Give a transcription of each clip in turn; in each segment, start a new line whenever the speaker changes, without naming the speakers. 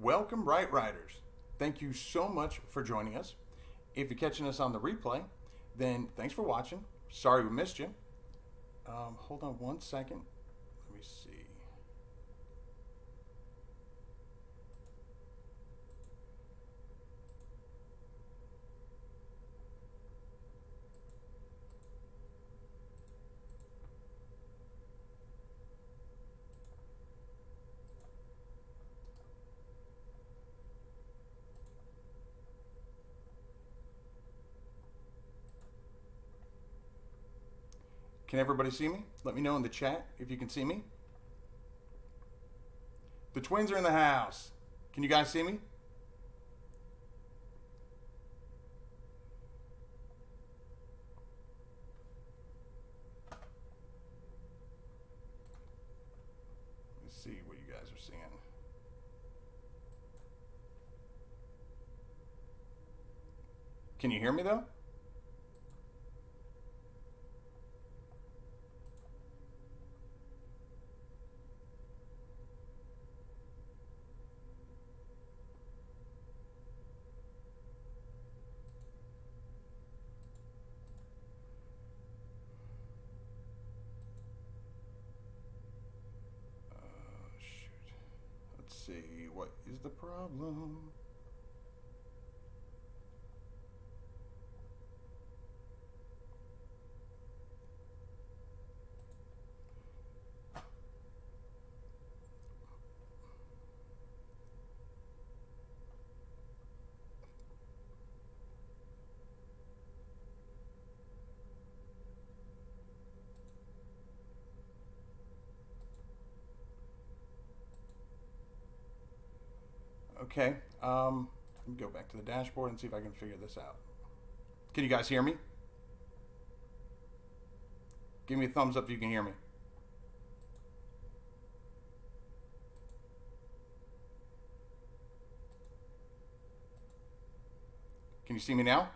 Welcome, Writers. Thank you so much for joining us. If you're catching us on the replay, then thanks for watching. Sorry we missed you. Hold on one second. Let me see. Can everybody see me? Let me know in the chat if you can see me. The twins are in the house. Can you guys see me? Let's see what you guys are seeing. Can you hear me though? Let's see, what is the problem? Okay, let me go back to the dashboard and see if I can figure this out. Can you guys hear me? Give me a thumbs up if you can hear me. Can you see me now?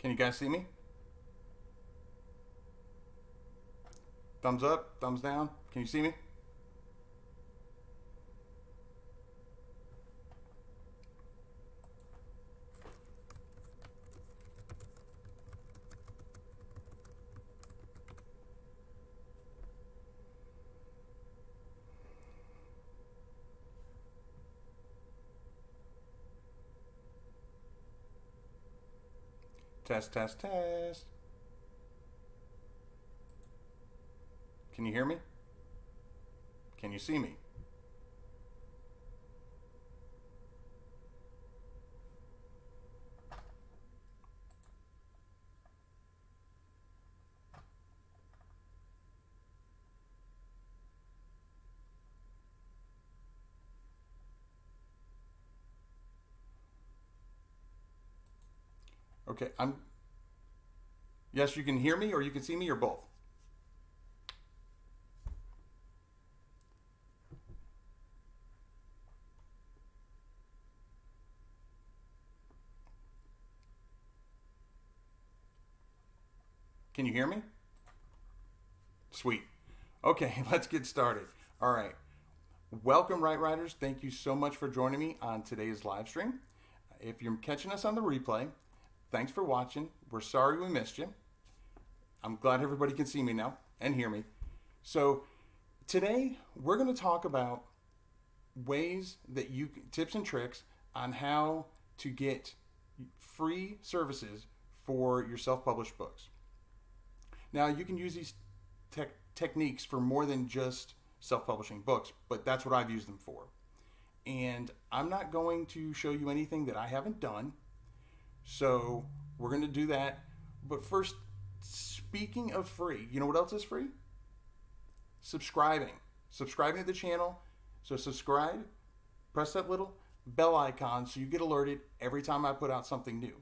Can you guys see me? Thumbs up, thumbs down. Can you see me? Test, test, test. Can you hear me? Can you see me? Okay, yes, you can hear me or you can see me or both. Can you hear me? Sweet. Okay, let's get started. All right. Welcome, Writers. Thank you so much for joining me on today's live stream. If you're catching us on the replay, thanks for watching. We're sorry we missed you. I'm glad everybody can see me now and hear me. So today we're going to talk about ways that tips and tricks on how to get free services for your self-published books. Now you can use these techniques for more than just self-publishing books, but that's what I've used them for. And I'm not going to show you anything that I haven't done. So we're going to do that. But first, speaking of free, you know what else is free? subscribing to the channel. So subscribe, press that little bell icon so you get alerted every time I put out something new.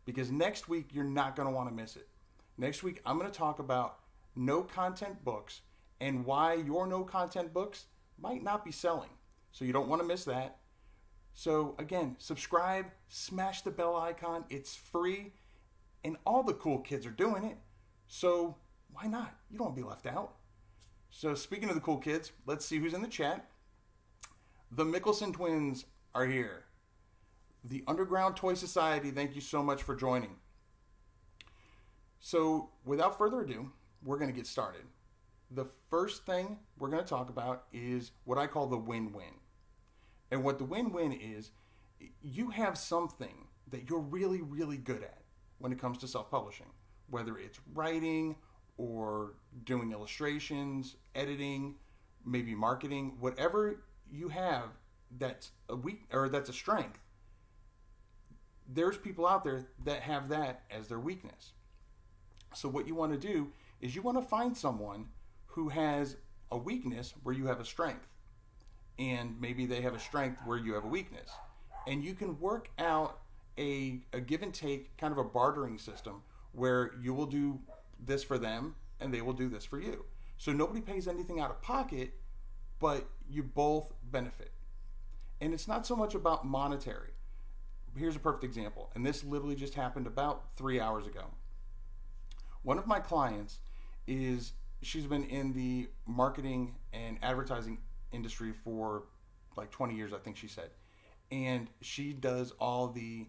Because next week, you're not going to want to miss it. Next week, I'm going to talk about no content books and why your no content books might not be selling. So you don't want to miss that. So again, subscribe, smash the bell icon. It's free and all the cool kids are doing it. So why not? You don't want to be left out. So speaking of the cool kids, let's see who's in the chat. The Mickelson twins are here. The Underground Toy Society, thank you so much for joining. So without further ado, we're going to get started. The first thing we're going to talk about is what I call the win-win. And what the win-win is, you have something that you're really, really good at when it comes to self-publishing, whether it's writing or doing illustrations, editing, maybe marketing, whatever you have that's a weak or that's a strength. There's people out there that have that as their weakness. So what you want to do is you want to find someone who has a weakness where you have a strength. And maybe they have a strength where you have a weakness. And you can work out a give and take, kind of a bartering system where you will do this for them and they will do this for you. So nobody pays anything out of pocket, but you both benefit. And it's not so much about monetary. Here's a perfect example, and this literally just happened about 3 hours ago. One of my clients she's been in the marketing and advertising industry for like 20 years, I think she said. And she does all the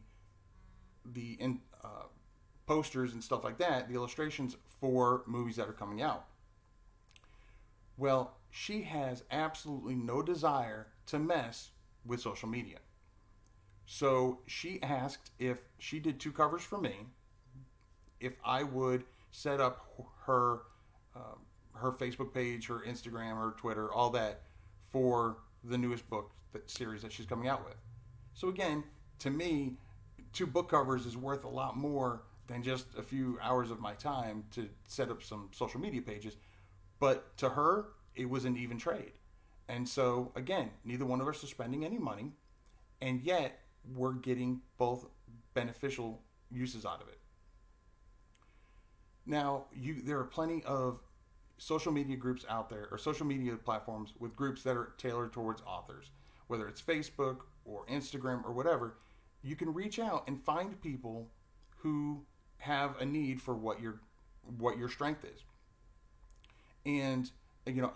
posters and stuff like that, the illustrations for movies that are coming out. Well, she has absolutely no desire to mess with social media. So she asked if she did 2 covers for me, if I would set up her Facebook page, her Instagram, her Twitter, all that for the newest book series that she's coming out with. So again, to me, 2 book covers is worth a lot more than just a few hours of my time to set up some social media pages. But to her, it was an even trade. And so again, neither one of us are spending any money, and yet we're getting both beneficial uses out of it. Now, there are plenty of social media groups out there, or social media platforms with groups that are tailored towards authors, whether it's Facebook or Instagram or whatever. You can reach out and find people who have a need for what your strength is. And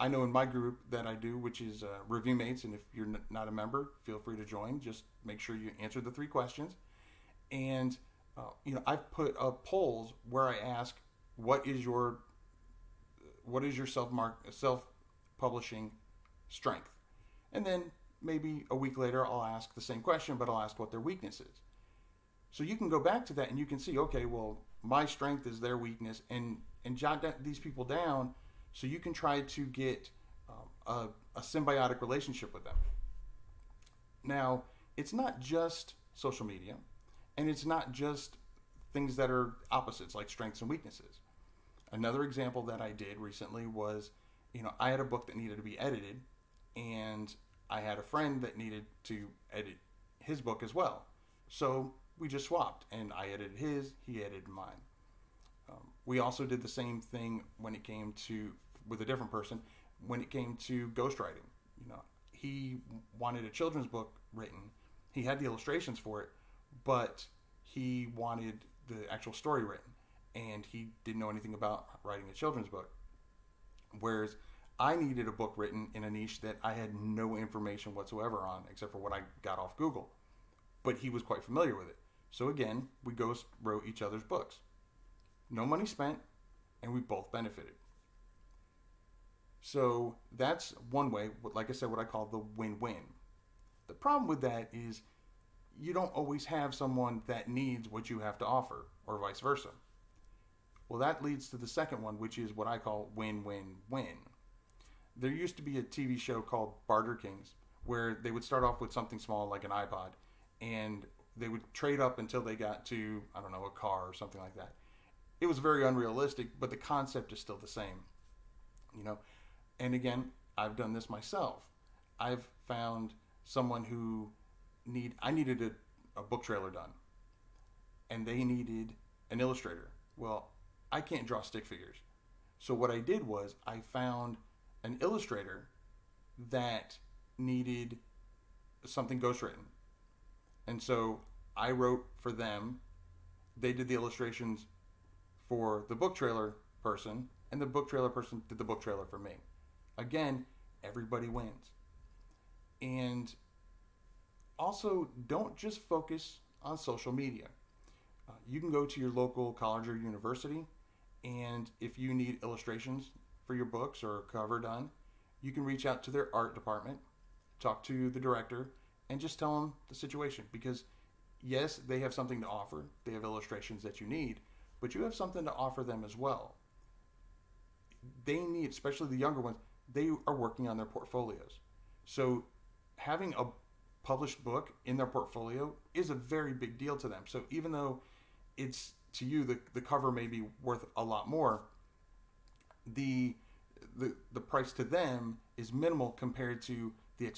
I know in my group that I do, which is Review Mates, and if you're not a member, feel free to join. Just make sure you answer the 3 questions. And I've put up polls where I ask, what is your self-publishing strength? And then maybe a week later, I'll ask the same question, but I'll ask what their weakness is. So you can go back to that and you can see, okay, well, my strength is their weakness, and jot these people down so you can try to get a symbiotic relationship with them. Now, it's not just social media, and it's not just things that are opposites like strengths and weaknesses. Another example that I did recently was, I had a book that needed to be edited, and I had a friend that needed to edit his book as well. So we just swapped, and I edited his, he edited mine. We also did the same thing when it came to, with a different person, when it came to ghostwriting. He wanted a children's book written. He had the illustrations for it, but he wanted the actual story written, and he didn't know anything about writing a children's book. Whereas I needed a book written in a niche that I had no information whatsoever on, except for what I got off Google. But he was quite familiar with it. So again, we ghost wrote each other's books. No money spent, and we both benefited. So that's one way, like I said, what I call the win-win. The problem with that is you don't always have someone that needs what you have to offer, or vice versa. Well, that leads to the second one, which is what I call win-win-win. There used to be a TV show called Barter Kings, where they would start off with something small like an iPod, and they would trade up until they got to, I don't know, a car or something like that. It was very unrealistic, but the concept is still the same. And again, I've done this myself. I've found someone who I needed a book trailer done, and they needed an illustrator. Well, I can't draw stick figures. So what I did was I found an illustrator that needed something ghostwritten. And so I wrote for them. They did the illustrations for the book trailer person, and the book trailer person did the book trailer for me. Again, everybody wins. And also, don't just focus on social media. You can go to your local college or university, and if you need illustrations for your books or a cover done, you can reach out to their art department, talk to the director, and just tell them the situation. Because yes, they have something to offer. They have illustrations that you need, but you have something to offer them as well. They need, especially the younger ones, they are working on their portfolios. So having a published book in their portfolio is a very big deal to them. So even though it's, to you, the cover may be worth a lot more, the price to them is minimal compared to the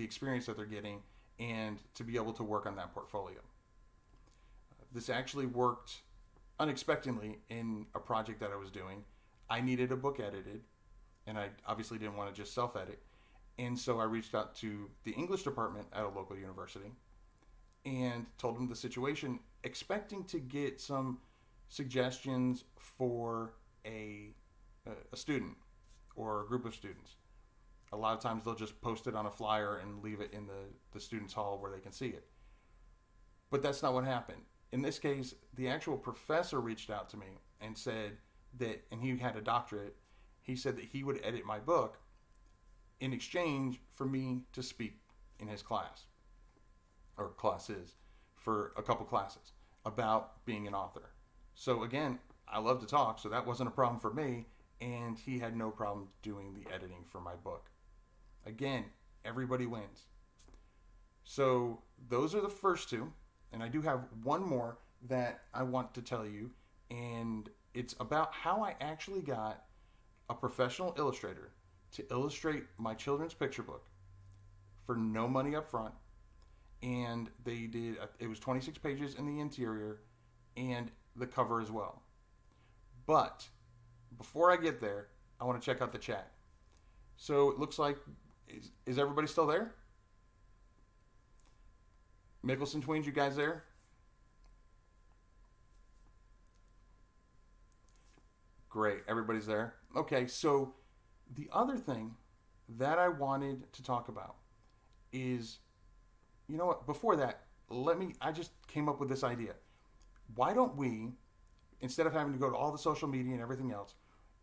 experience that they're getting and to be able to work on that portfolio. This actually worked unexpectedly in a project that I was doing. I needed a book edited, and I obviously didn't want to just self-edit. And so I reached out to the English department at a local university and told them the situation, expecting to get some suggestions for a student or a group of students. A lot of times they'll just post it on a flyer and leave it in the students' hall where they can see it. But that's not what happened. In this case, the actual professor reached out to me and said that, and he had a doctorate, he said that he would edit my book in exchange for me to speak in his class, or classes, for a couple classes about being an author. So again, I love to talk, so that wasn't a problem for me, and he had no problem doing the editing for my book. Again, everybody wins. So those are the first two, and I do have one more that I want to tell you, and it's about how I actually got a professional illustrator to illustrate my children's picture book for no money up front. And they did, it was 26 pages in the interior and the cover as well. But before I get there, I want to check out the chat. So it looks like, is everybody still there? Mickelson Tweens, you guys there? Great, everybody's there. Okay, so the other thing that I wanted to talk about is, you know what, before that, I just came up with this idea. Why don't we, instead of having to go to all the social media and everything else,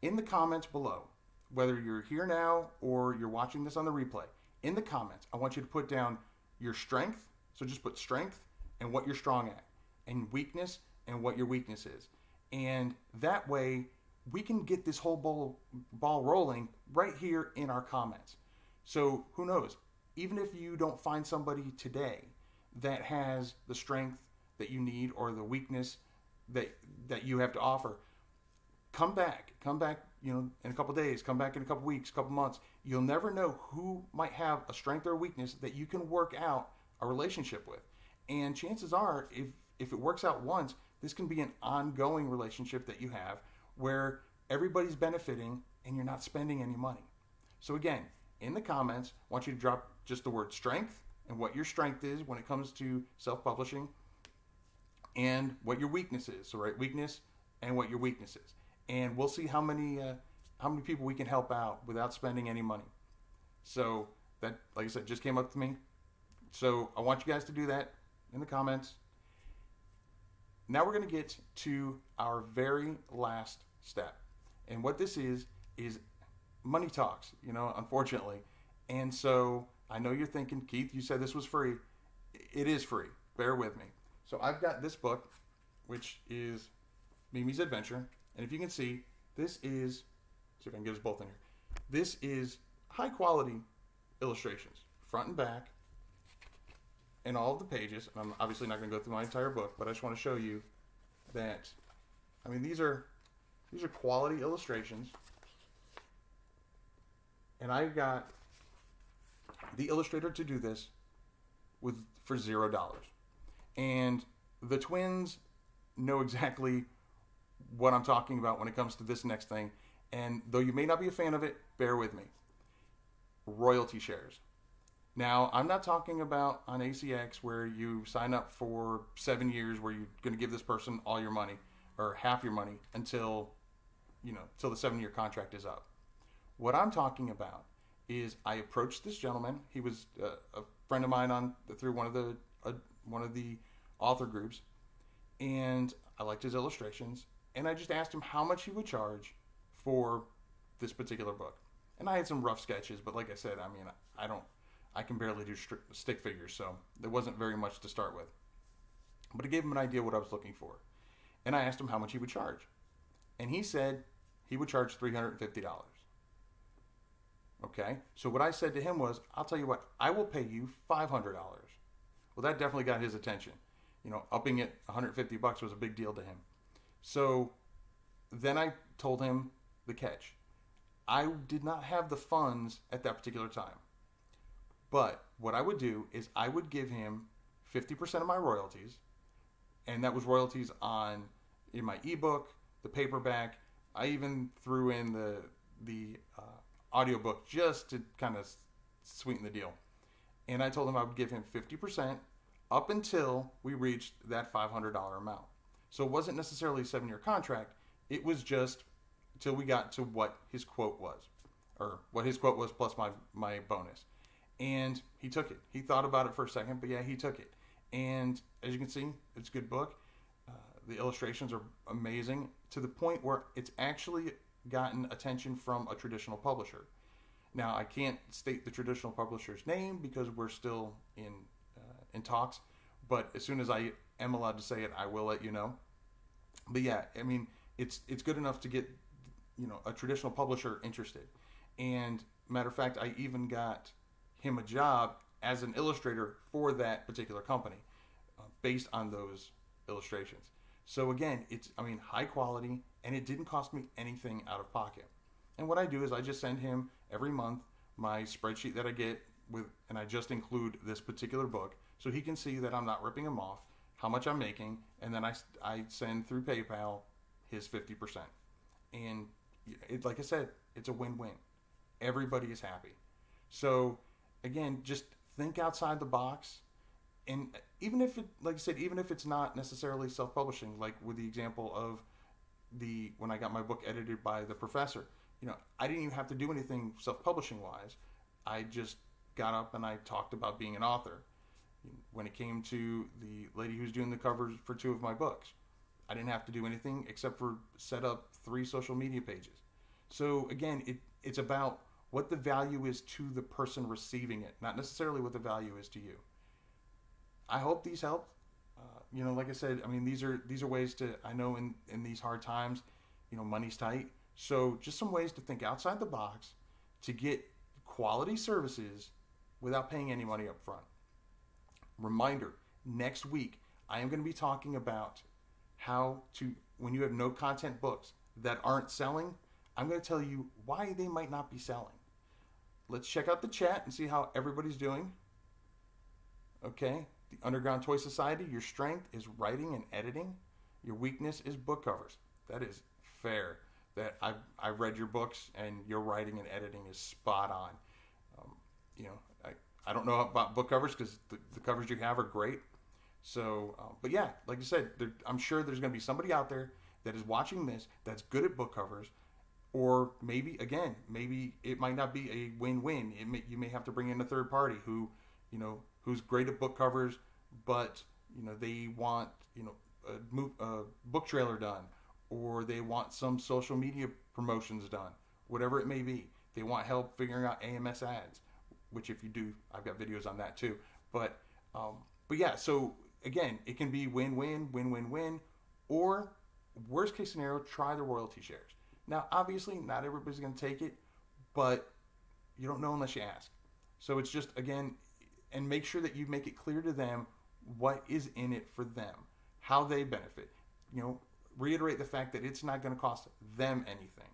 in the comments below, whether you're here now or you're watching this on the replay, in the comments, I want you to put down your strength. So just put strength and what you're strong at, and weakness and what your weakness is. And that way we can get this whole ball rolling right here in our comments. So who knows, even if you don't find somebody today that has the strength that you need or the weakness that you have to offer, come back, in a couple days, come back in a couple weeks, couple months. You'll never know who might have a strength or a weakness that you can work out a relationship with. And chances are, if it works out once, this can be an ongoing relationship that you have where everybody's benefiting and you're not spending any money. So again, in the comments, I want you to drop just the word strength and what your strength is when it comes to self-publishing, and what your weakness is. So right, weakness and what your weakness is. And we'll see how many people we can help out without spending any money. So that, like I said, just came up to me. So I want you guys to do that in the comments. Now we're going to get to our very last step. And what this is money talks, unfortunately. And so I know you're thinking, Keith, you said this was free. It is free. Bear with me. So I've got this book, which is Mimi's Adventure. And if you can see, this is, see if I can get us both in here. This is high quality illustrations, front and back, in all of the pages. And I'm obviously not going to go through my entire book, but I just want to show you that, these are quality illustrations. And I got the illustrator to do this for $0. And the twins know exactly what I'm talking about when it comes to this next thing. And though you may not be a fan of it, bear with me. Royalty shares. Now, I'm not talking about on ACX where you sign up for 7 years where you're going to give this person all your money or half your money until the 7-year contract is up. What I'm talking about is I approached this gentleman. He was a friend of mine through one of the author groups, and I liked his illustrations, and I just asked him how much he would charge for this particular book. And I had some rough sketches, but like I said, I mean, I can barely do stick figures, so there wasn't very much to start with. But I gave him an idea what I was looking for. And I asked him how much he would charge. And he said he would charge $350. Okay? So what I said to him was, I'll tell you what, I will pay you $500. Well, that definitely got his attention. Upping it $150 was a big deal to him. So then I told him the catch. I did not have the funds at that particular time. But what I would do is I would give him 50% of my royalties, and that was royalties in my ebook, the paperback. I even threw in the audiobook just to kind of sweeten the deal. And I told him I would give him 50% up until we reached that $500 amount. So it wasn't necessarily a 7-year contract. It was just till we got to what his quote was, or what his quote was plus my bonus. And he took it. He thought about it for a second, but yeah, he took it. And as you can see, it's a good book. The illustrations are amazing to the point where it's actually gotten attention from a traditional publisher. Now, I can't state the traditional publisher's name because we're still in talks, but as soon as I am allowed to say it, I will let you know. But yeah, I mean, it's good enough to get a traditional publisher interested. And matter of fact, I even got him a job as an illustrator for that particular company based on those illustrations. So again, it's high quality, and it didn't cost me anything out of pocket. And what I do is I just send him every month my spreadsheet that I get and I just include this particular book so he can see that I'm not ripping him off, how much I'm making, and then I send through PayPal his 50%. And like I said, it's a win-win. Everybody is happy. So again, just think outside the box. And even if it's not necessarily self-publishing, like with the example of when I got my book edited by the professor, I didn't even have to do anything self-publishing wise. I just got up and I talked about being an author. When it came to the lady who's doing the covers for 2 of my books, I didn't have to do anything except for set up 3 social media pages. So again, it's about what the value is to the person receiving it, not necessarily what the value is to you. I hope these help. Like I said, these are ways to, I know in these hard times, money's tight. So just some ways to think outside the box to get quality services without paying any money up front. Reminder, next week, I am going to be talking about how to, when you have no content books that aren't selling, I'm going to tell you why they might not be selling. Let's check out the chat and see how everybody's doing. Okay. The Underground Toy Society, your strength is writing and editing. Your weakness is book covers. That is fair. That I've read your books, and your writing and editing is spot on. I don't know about book covers because the covers you have are great. So, but yeah, like I said, I'm sure there's going to be somebody out there that is watching this that's good at book covers. Or maybe it might not be a win-win. You may have to bring in a third party who's great at book covers, but they want a book trailer done, or they want some social media promotions done, whatever it may be. They want help figuring out AMS ads, which if you do, I've got videos on that too. But yeah, so again, it can be win-win, win-win-win, or worst case scenario, try the royalty shares. Now, obviously, not everybody's going to take it, but you don't know unless you ask. So it's just, again, and make sure that you make it clear to them what is in it for them, how they benefit. Reiterate the fact that it's not going to cost them anything.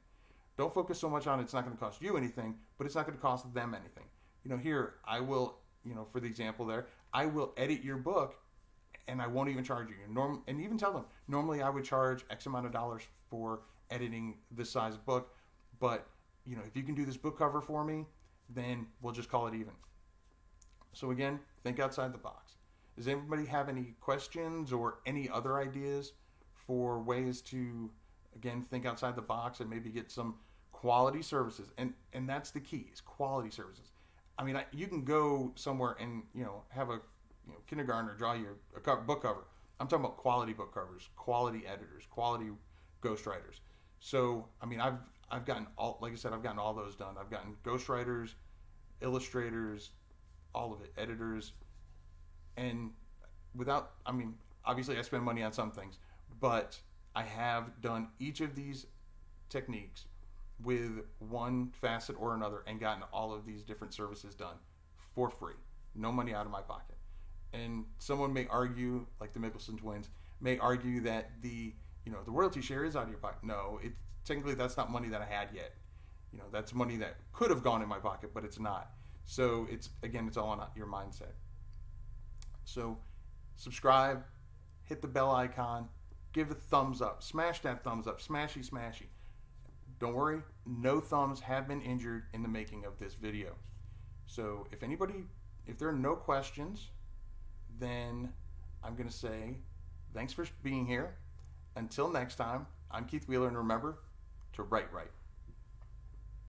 Don't focus so much on it's not going to cost you anything, but it's not going to cost them anything. Here I will, for the example there, I will edit your book and I won't even charge you. And even tell them, normally I would charge X amount of dollars for editing this size book, but if you can do this book cover for me, then we'll just call it even. So again, think outside the box. Does anybody have any questions or any other ideas for ways to, again, think outside the box and maybe get some quality services? And that's the key, is quality services. I mean, you can go somewhere and, have a kindergartner draw you a book cover. I'm talking about quality book covers, quality editors, quality ghostwriters. So, I mean, I've gotten all, like I said, I've gotten all those done. I've gotten ghostwriters, illustrators, all of it, editors, and obviously I spend money on some things, but I have done each of these techniques with one facet or another and gotten all of these different services done for free, no money out of my pocket. And someone may argue, like the Mickelson twins, may argue that the royalty share is out of your pocket. No, technically that's not money that I had yet. That's money that could have gone in my pocket, but it's not. So it's all on your mindset. So subscribe, hit the bell icon, give a thumbs up, smash that thumbs up, smashy, smashy. Don't worry, no thumbs have been injured in the making of this video. So if there are no questions, then I'm going to say thanks for being here. Until next time, I'm Keith Wheeler, and remember to write right.